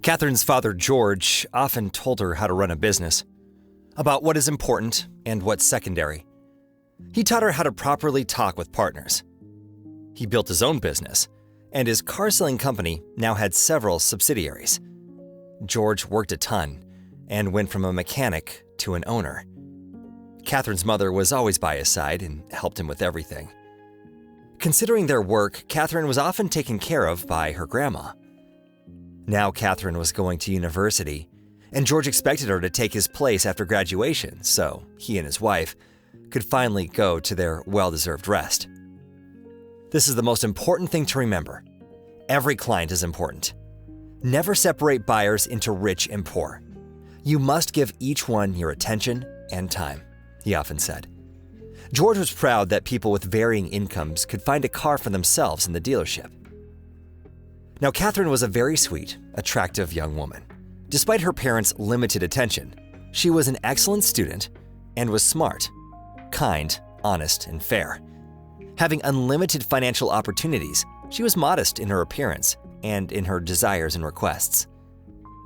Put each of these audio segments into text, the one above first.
Catherine's father, George, often told her how to run a business, about what is important and what's secondary. He taught her how to properly talk with partners. He built his own business, and his car-selling company now had several subsidiaries. George worked a ton and went from a mechanic to an owner. Catherine's mother was always by his side and helped him with everything. Considering their work, Catherine was often taken care of by her grandma. Now Catherine was going to university, and George expected her to take his place after graduation so he and his wife could finally go to their well-deserved rest. This is the most important thing to remember. Every client is important. Never separate buyers into rich and poor. You must give each one your attention and time, he often said. George was proud that people with varying incomes could find a car for themselves in the dealership. Now, Catherine was a very sweet, attractive young woman. Despite her parents' limited attention, she was an excellent student and was smart, kind, honest, and fair. Having unlimited financial opportunities, she was modest in her appearance and in her desires and requests.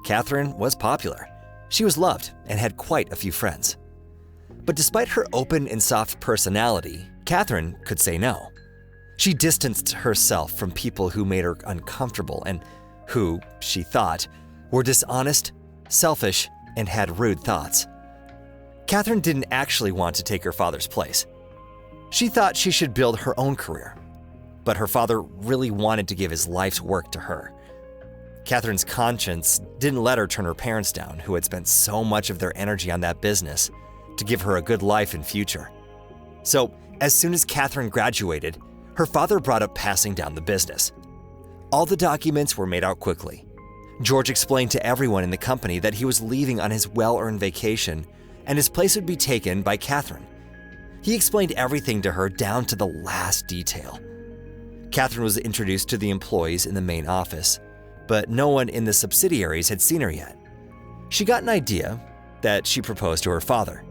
Catherine was popular. She was loved and had quite a few friends. But despite her open and soft personality, Catherine could say no. She distanced herself from people who made her uncomfortable and who, she thought, were dishonest, selfish, and had rude thoughts. Catherine didn't actually want to take her father's place. She thought she should build her own career, but her father really wanted to give his life's work to her. Catherine's conscience didn't let her turn her parents down, who had spent so much of their energy on that business to give her a good life and future. So, as soon as Catherine graduated, her father brought up passing down the business. All the documents were made out quickly. George explained to everyone in the company that he was leaving on his well-earned vacation and his place would be taken by Catherine. He explained everything to her down to the last detail. Catherine was introduced to the employees in the main office, but no one in the subsidiaries had seen her yet. She got an idea that she proposed to her father.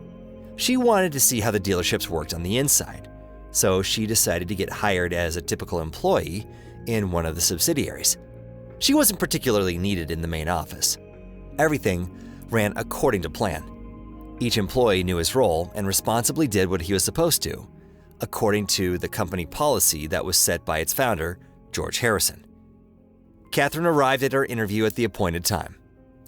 She wanted to see how the dealerships worked on the inside, so she decided to get hired as a typical employee in one of the subsidiaries. She wasn't particularly needed in the main office. Everything ran according to plan. Each employee knew his role and responsibly did what he was supposed to, according to the company policy that was set by its founder, George Harrison. Catherine arrived at her interview at the appointed time.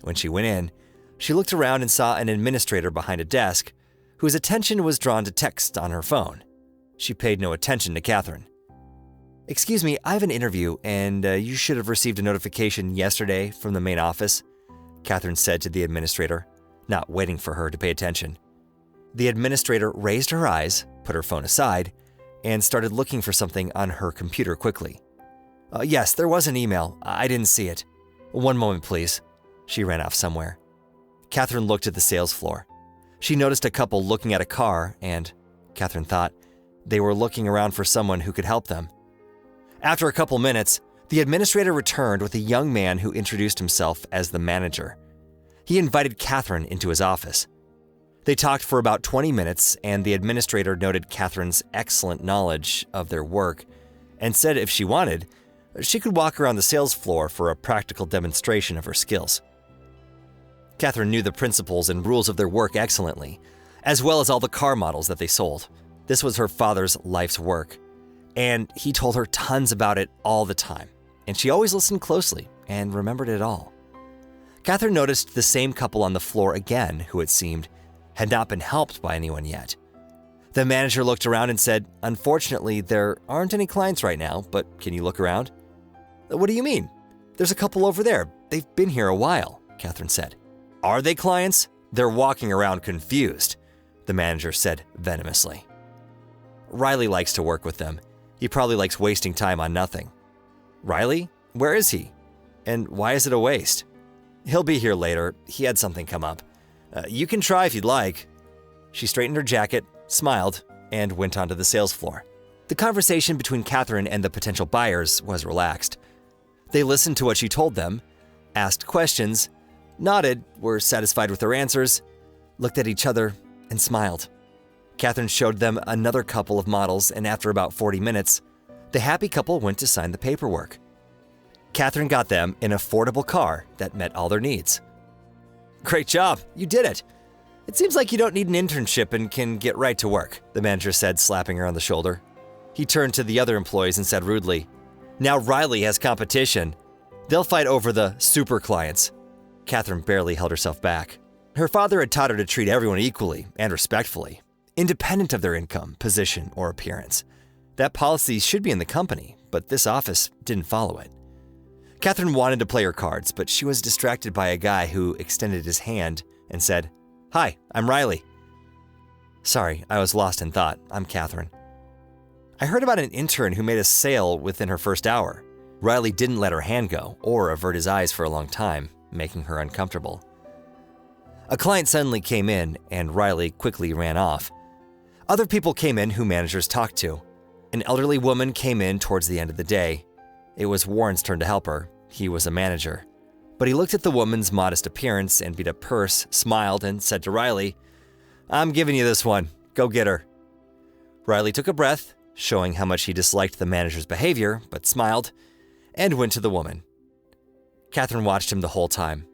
When she went in, she looked around and saw an administrator behind a desk whose attention was drawn to text on her phone. She paid no attention to Catherine. "Excuse me, I have an interview, and you should have received a notification yesterday from the main office," Catherine said to the administrator, not waiting for her to pay attention. The administrator raised her eyes, put her phone aside, and started looking for something on her computer quickly. Yes, there was an email. I didn't see it. One moment, please." She ran off somewhere. Catherine looked at the sales floor. She noticed a couple looking at a car, and, Catherine thought, they were looking around for someone who could help them. After a couple minutes, the administrator returned with a young man who introduced himself as the manager. He invited Catherine into his office. They talked for about 20 minutes, and the administrator noted Catherine's excellent knowledge of their work and said if she wanted, she could walk around the sales floor for a practical demonstration of her skills. Catherine knew the principles and rules of their work excellently, as well as all the car models that they sold. This was her father's life's work, and he told her tons about it all the time, and she always listened closely and remembered it all. Catherine noticed the same couple on the floor again, who it seemed had not been helped by anyone yet. The manager looked around and said, "Unfortunately, there aren't any clients right now, but can you look around?" "What do you mean? There's a couple over there. They've been here a while," Catherine said. "Are they clients? They're walking around confused," the manager said venomously. "Riley likes to work with them. He probably likes wasting time on nothing." "Riley? Where is he? And why is it a waste?" "He'll be here later. He had something come up. You can try if you'd like." She straightened her jacket, smiled, and went onto the sales floor. The conversation between Catherine and the potential buyers was relaxed. They listened to what she told them, asked questions, nodded, were satisfied with their answers, looked at each other, and smiled. Catherine showed them another couple of models, and after about 40 minutes, the happy couple went to sign the paperwork. Catherine got them an affordable car that met all their needs. "Great job, you did it. It seems like you don't need an internship and can get right to work," the manager said, slapping her on the shoulder. He turned to the other employees and said rudely, "Now Riley has competition. They'll fight over the super clients." Catherine barely held herself back. Her father had taught her to treat everyone equally and respectfully, independent of their income, position, or appearance. That policy should be in the company, but this office didn't follow it. Catherine wanted to play her cards, but she was distracted by a guy who extended his hand and said, "Hi, I'm Riley." "Sorry, I was lost in thought. I'm Catherine." "I heard about an intern who made a sale within her first hour." Riley didn't let her hand go or avert his eyes for a long time, making her uncomfortable. A client suddenly came in, and Riley quickly ran off. Other people came in who managers talked to. An elderly woman came in towards the end of the day. It was Warren's turn to help her. He was a manager. But he looked at the woman's modest appearance and beat-up purse, smiled, and said to Riley, "I'm giving you this one. Go get her." Riley took a breath, showing how much he disliked the manager's behavior, but smiled, and went to the woman. Catherine watched him the whole time.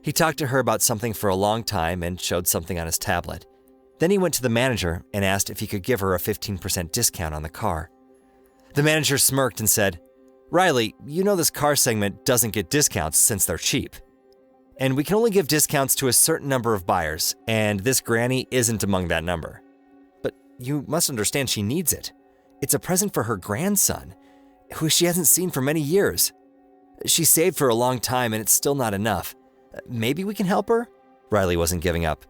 He talked to her about something for a long time and showed something on his tablet. Then he went to the manager and asked if he could give her a 15% discount on the car. The manager smirked and said, "Riley, you know this car segment doesn't get discounts since they're cheap. And we can only give discounts to a certain number of buyers, and this granny isn't among that number. But you must understand she needs it. It's a present for her grandson, who she hasn't seen for many years. She saved for a long time and it's still not enough. Maybe we can help her?" Riley wasn't giving up.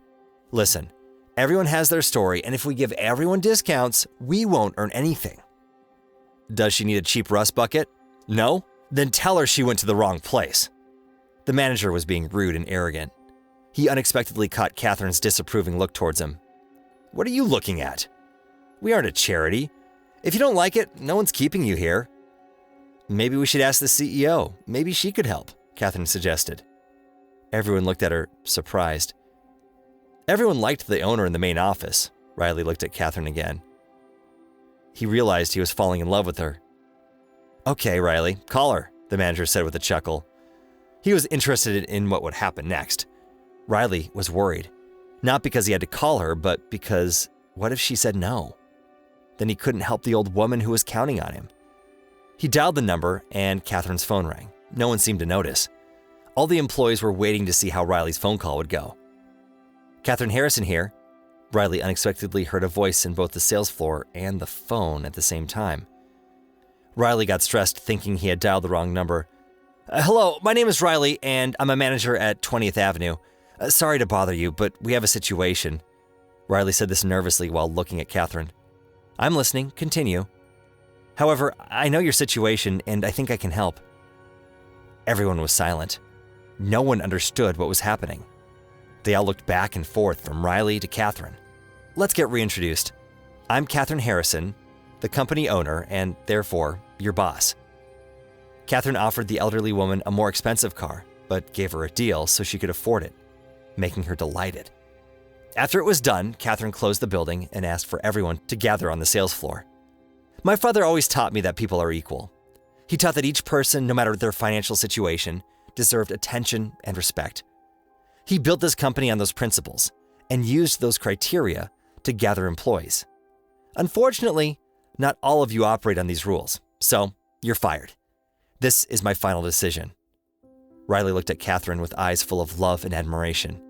"Listen, everyone has their story, and if we give everyone discounts, we won't earn anything." "Does she need a cheap rust bucket? No? Then tell her she went to the wrong place." The manager was being rude and arrogant. He unexpectedly caught Catherine's disapproving look towards him. "What are you looking at? We aren't a charity. If you don't like it, no one's keeping you here." "Maybe we should ask the CEO. Maybe she could help," Catherine suggested. Everyone looked at her, surprised. Everyone liked the owner in the main office. Riley looked at Catherine again. He realized he was falling in love with her. "Okay, Riley, call her," the manager said with a chuckle. He was interested in what would happen next. Riley was worried, not because he had to call her, but because what if she said no? Then he couldn't help the old woman who was counting on him. He dialed the number, and Catherine's phone rang. No one seemed to notice. All the employees were waiting to see how Riley's phone call would go. "Catherine Harrison here." Riley unexpectedly heard a voice in both the sales floor and the phone at the same time. Riley got stressed, thinking he had dialed the wrong number. "Hello, my name is Riley, and I'm a manager at 20th Avenue. Sorry to bother you, but we have a situation." Riley said this nervously while looking at Catherine. "I'm listening. Continue." "However, I know your situation, and I think I can help." Everyone was silent. No one understood what was happening. They all looked back and forth from Riley to Catherine. "Let's get reintroduced. I'm Catherine Harrison, the company owner, and therefore your boss." Catherine offered the elderly woman a more expensive car, but gave her a deal so she could afford it, making her delighted. After it was done, Catherine closed the building and asked for everyone to gather on the sales floor. "My father always taught me that people are equal. He taught that each person, no matter their financial situation, deserved attention and respect. He built this company on those principles and used those criteria to gather employees. Unfortunately, not all of you operate on these rules, so you're fired. This is my final decision." Riley looked at Catherine with eyes full of love and admiration.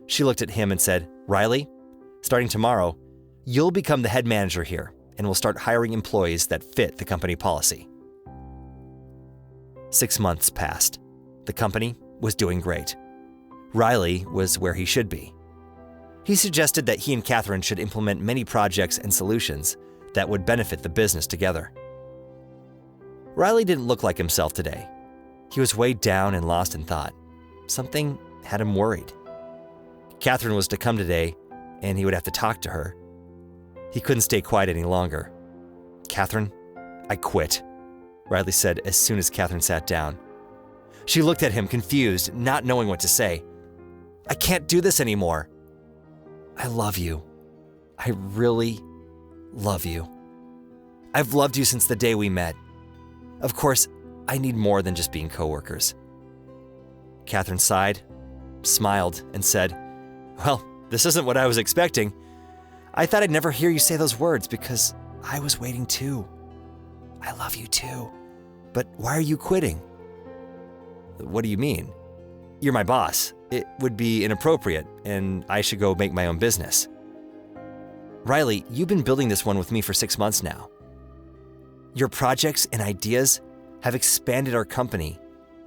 She looked at him and said, "Riley, starting tomorrow, you'll become the head manager here, and we'll start hiring employees that fit the company policy." 6 months passed. The company was doing great. Riley was where he should be. He suggested that he and Catherine should implement many projects and solutions that would benefit the business together. Riley didn't look like himself today. He was weighed down and lost in thought. Something had him worried. Catherine was to come today, and he would have to talk to her. He couldn't stay quiet any longer. "Catherine, I quit," Riley said as soon as Catherine sat down. She looked at him confused, not knowing what to say. "I can't do this anymore. I love you. I really love you. I've loved you since the day we met. Of course, I need more than just being coworkers." Catherine sighed, smiled, and said, "Well, this isn't what I was expecting. I thought I'd never hear you say those words because I was waiting too. I love you too. But why are you quitting?" "What do you mean?" "You're my boss. It would be inappropriate, and I should go make my own business." "Riley, you've been building this one with me for 6 months now. Your projects and ideas have expanded our company,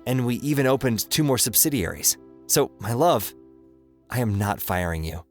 and we even opened 2 more subsidiaries. So, my love, I am not firing you.